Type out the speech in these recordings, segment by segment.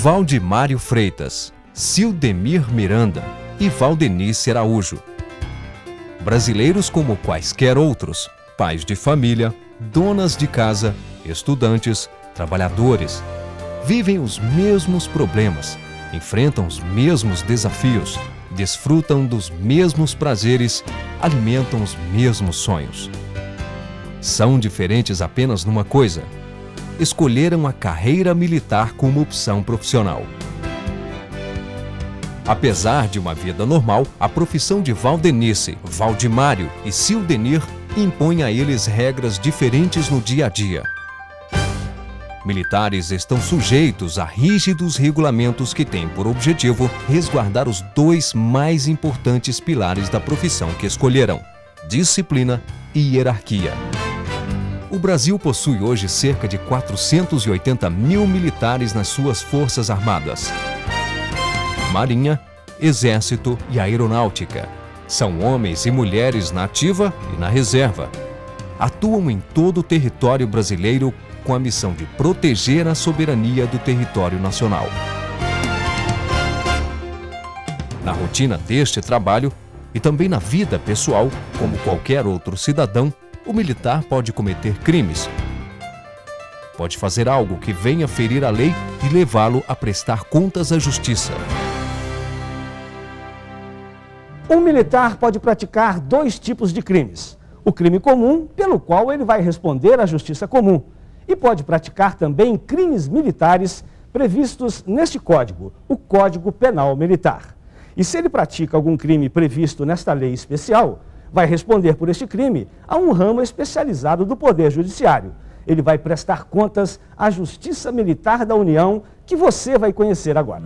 Valdimário Freitas, Cildemir Miranda e Valdenice Araújo. Brasileiros como quaisquer outros, pais de família, donas de casa, estudantes, trabalhadores, vivem os mesmos problemas, enfrentam os mesmos desafios, desfrutam dos mesmos prazeres, alimentam os mesmos sonhos. São diferentes apenas numa coisa: escolheram a carreira militar como opção profissional. Apesar de uma vida normal, a profissão de Valdenice, Valdimário e Cildemir impõe a eles regras diferentes no dia a dia. Militares estão sujeitos a rígidos regulamentos que têm por objetivo resguardar os dois mais importantes pilares da profissão que escolheram: disciplina e hierarquia. O Brasil possui hoje cerca de 480 mil militares nas suas forças armadas. Marinha, Exército e Aeronáutica. São homens e mulheres na ativa e na reserva. Atuam em todo o território brasileiro com a missão de proteger a soberania do território nacional. Na rotina deste trabalho e também na vida pessoal, como qualquer outro cidadão, o militar pode cometer crimes. Pode fazer algo que venha ferir a lei e levá-lo a prestar contas à justiça. Um militar pode praticar dois tipos de crimes: o crime comum, pelo qual ele vai responder à justiça comum, e pode praticar também crimes militares previstos neste Código, o Código Penal Militar. E se ele pratica algum crime previsto nesta lei especial, vai responder por este crime a um ramo especializado do Poder Judiciário. Ele vai prestar contas à Justiça Militar da União, que você vai conhecer agora.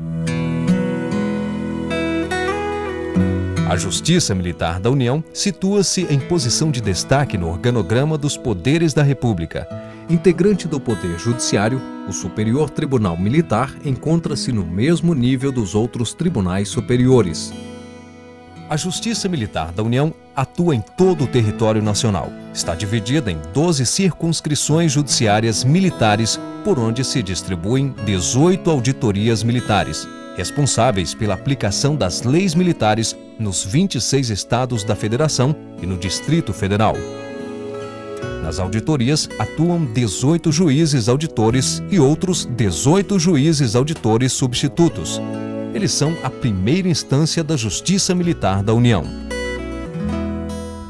A Justiça Militar da União situa-se em posição de destaque no organograma dos poderes da República. Integrante do Poder Judiciário, o Superior Tribunal Militar encontra-se no mesmo nível dos outros tribunais superiores. A Justiça Militar da União atua em todo o território nacional. Está dividida em 12 circunscrições judiciárias militares, por onde se distribuem 18 auditorias militares, responsáveis pela aplicação das leis militares nos 26 estados da Federação e no Distrito Federal. Nas auditorias atuam 18 juízes auditores e outros 18 juízes auditores substitutos. Eles são a primeira instância da Justiça Militar da União.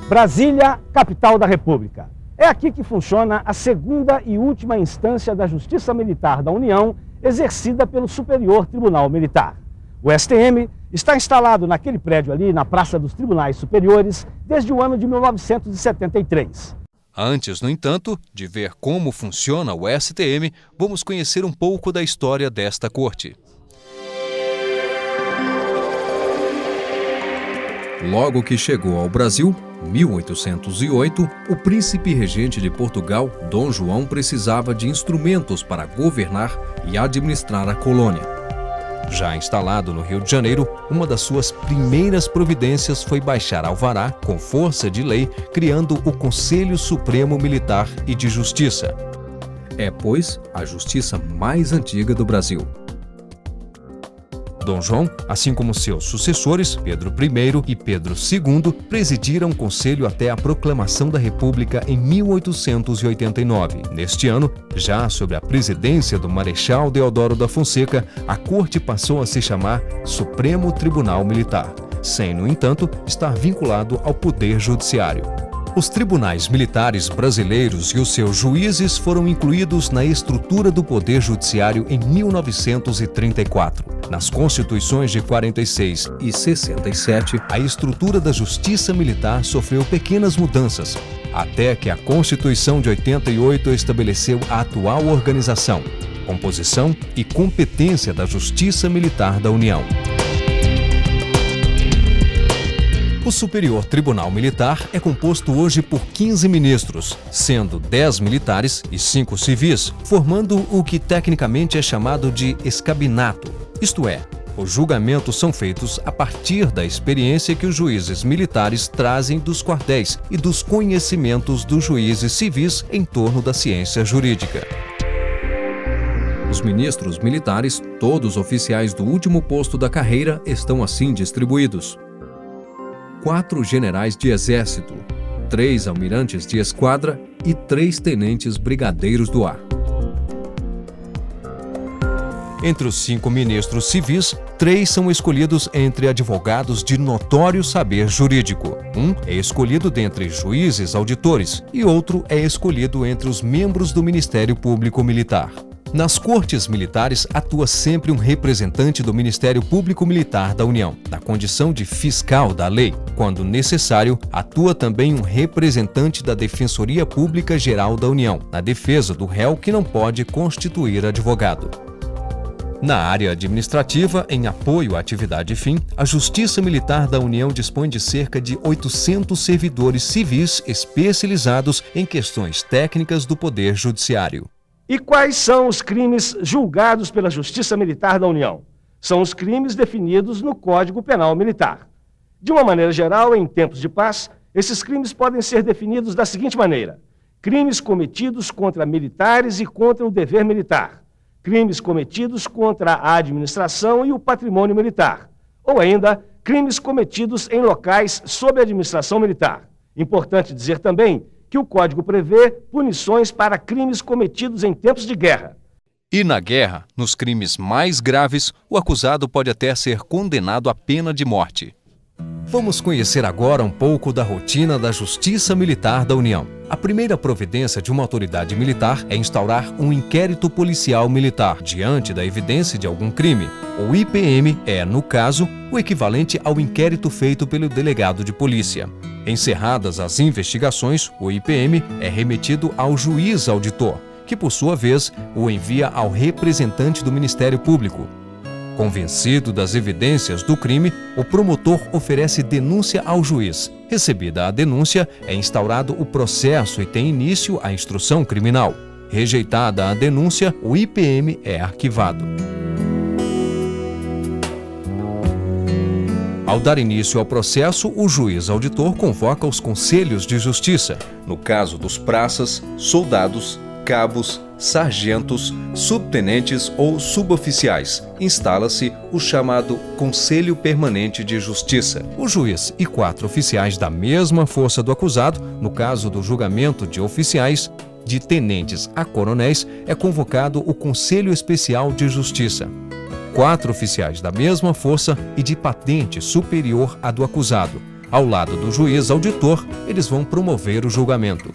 Brasília, capital da República. É aqui que funciona a segunda e última instância da Justiça Militar da União, exercida pelo Superior Tribunal Militar. O STM está instalado naquele prédio ali, na Praça dos Tribunais Superiores, desde o ano de 1973. Antes, no entanto, de ver como funciona o STM, vamos conhecer um pouco da história desta corte. Logo que chegou ao Brasil, 1808, o príncipe regente de Portugal, Dom João, precisava de instrumentos para governar e administrar a colônia. Já instalado no Rio de Janeiro, uma das suas primeiras providências foi baixar alvará, com força de lei, criando o Conselho Supremo Militar e de Justiça. É, pois, a justiça mais antiga do Brasil. Dom João, assim como seus sucessores, Pedro I e Pedro II, presidiram o Conselho até a proclamação da República em 1889. Neste ano, já sob a presidência do Marechal Deodoro da Fonseca, a Corte passou a se chamar Supremo Tribunal Militar, sem, no entanto, estar vinculado ao Poder Judiciário. Os tribunais militares brasileiros e os seus juízes foram incluídos na estrutura do Poder Judiciário em 1934. Nas Constituições de 46 e 67, a estrutura da Justiça Militar sofreu pequenas mudanças, até que a Constituição de 88 estabeleceu a atual organização, composição e competência da Justiça Militar da União. O Superior Tribunal Militar é composto hoje por 15 ministros, sendo 10 militares e 5 civis, formando o que tecnicamente é chamado de escabinato. Isto é, os julgamentos são feitos a partir da experiência que os juízes militares trazem dos quartéis e dos conhecimentos dos juízes civis em torno da ciência jurídica. Os os ministros militares, todos oficiais do último posto da carreira estão assim distribuídos: 4 generais de exército, 3 almirantes de esquadra e 3 tenentes brigadeiros do ar. Entre os 5 ministros civis, 3 são escolhidos entre advogados de notório saber jurídico. Um é escolhido dentre juízes auditores e outro é escolhido entre os membros do Ministério Público Militar. Nas cortes militares atua sempre um representante do Ministério Público Militar da União, na condição de fiscal da lei. Quando necessário, atua também um representante da Defensoria Pública Geral da União, na defesa do réu que não pode constituir advogado. Na área administrativa, em apoio à atividade fim, a Justiça Militar da União dispõe de cerca de 800 servidores civis especializados em questões técnicas do Poder Judiciário. E quais são os crimes julgados pela Justiça Militar da União? São os crimes definidos no Código Penal Militar. De uma maneira geral, em tempos de paz, esses crimes podem ser definidos da seguinte maneira: crimes cometidos contra militares e contra o dever militar, crimes cometidos contra a administração e o patrimônio militar, ou ainda, crimes cometidos em locais sob a administração militar. Importante dizer também que o Código prevê punições para crimes cometidos em tempos de guerra. E na guerra, nos crimes mais graves, o acusado pode até ser condenado à pena de morte. Vamos conhecer agora um pouco da rotina da Justiça Militar da União. A primeira providência de uma autoridade militar é instaurar um inquérito policial militar diante da evidência de algum crime. O IPM é, no caso, o equivalente ao inquérito feito pelo delegado de polícia. Encerradas as investigações, o IPM é remetido ao juiz auditor, que por sua vez o envia ao representante do Ministério Público. Convencido das evidências do crime, o promotor oferece denúncia ao juiz. Recebida a denúncia, é instaurado o processo e tem início a instrução criminal. Rejeitada a denúncia, o IPM é arquivado. Ao dar início ao processo, o juiz auditor convoca os conselhos de justiça. No caso dos praças, soldados, cabos, sargentos, subtenentes ou suboficiais, instala-se o chamado Conselho Permanente de Justiça. O juiz e 4 oficiais da mesma força do acusado, no caso do julgamento de oficiais, de tenentes a coronéis, é convocado o Conselho Especial de Justiça. 4 oficiais da mesma força e de patente superior à do acusado. Ao lado do juiz auditor, eles vão promover o julgamento.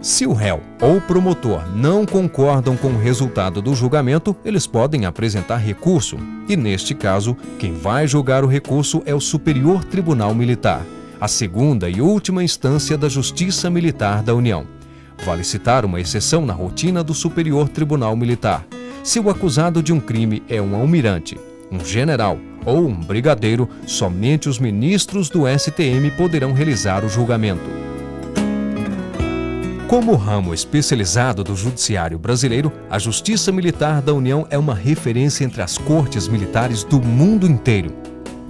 Se o réu ou o promotor não concordam com o resultado do julgamento, eles podem apresentar recurso. E, neste caso, quem vai julgar o recurso é o Superior Tribunal Militar, a segunda e última instância da Justiça Militar da União. Vale citar uma exceção na rotina do Superior Tribunal Militar. Se o acusado de um crime é um almirante, um general ou um brigadeiro, somente os ministros do STM poderão realizar o julgamento. Como ramo especializado do Judiciário brasileiro, a Justiça Militar da União é uma referência entre as cortes militares do mundo inteiro.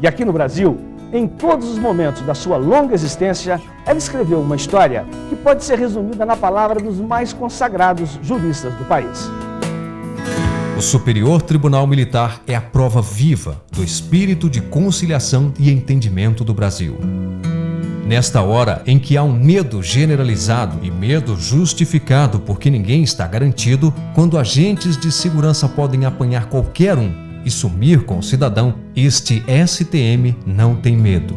E aqui no Brasil, em todos os momentos da sua longa existência, ela escreveu uma história que pode ser resumida na palavra dos mais consagrados juristas do país. O Superior Tribunal Militar é a prova viva do espírito de conciliação e entendimento do Brasil. Nesta hora em que há um medo generalizado e medo justificado porque ninguém está garantido, quando agentes de segurança podem apanhar qualquer um e sumir com o cidadão, este STM não tem medo.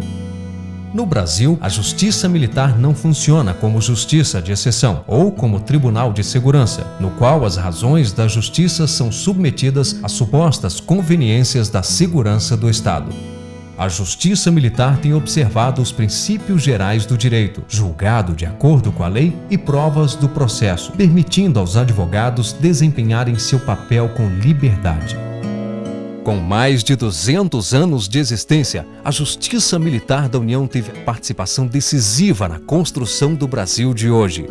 No Brasil, a Justiça Militar não funciona como justiça de exceção ou como tribunal de segurança, no qual as razões da justiça são submetidas às supostas conveniências da segurança do Estado. A Justiça Militar tem observado os princípios gerais do direito, julgado de acordo com a lei e provas do processo, permitindo aos advogados desempenharem seu papel com liberdade. Com mais de 200 anos de existência, a Justiça Militar da União teve participação decisiva na construção do Brasil de hoje.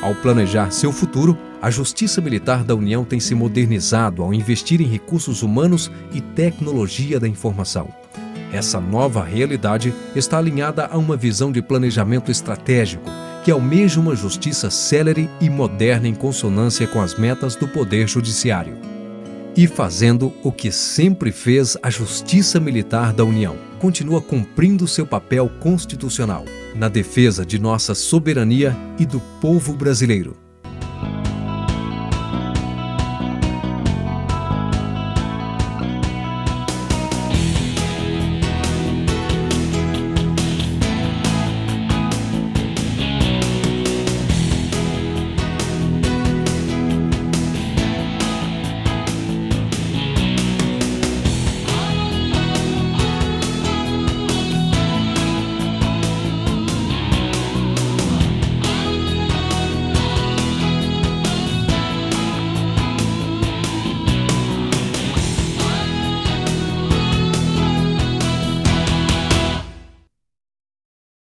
Ao planejar seu futuro, a Justiça Militar da União tem se modernizado ao investir em recursos humanos e tecnologia da informação. Essa nova realidade está alinhada a uma visão de planejamento estratégico que almeja uma justiça célere e moderna em consonância com as metas do Poder Judiciário. E fazendo o que sempre fez a Justiça Militar da União, continua cumprindo seu papel constitucional na defesa de nossa soberania e do povo brasileiro.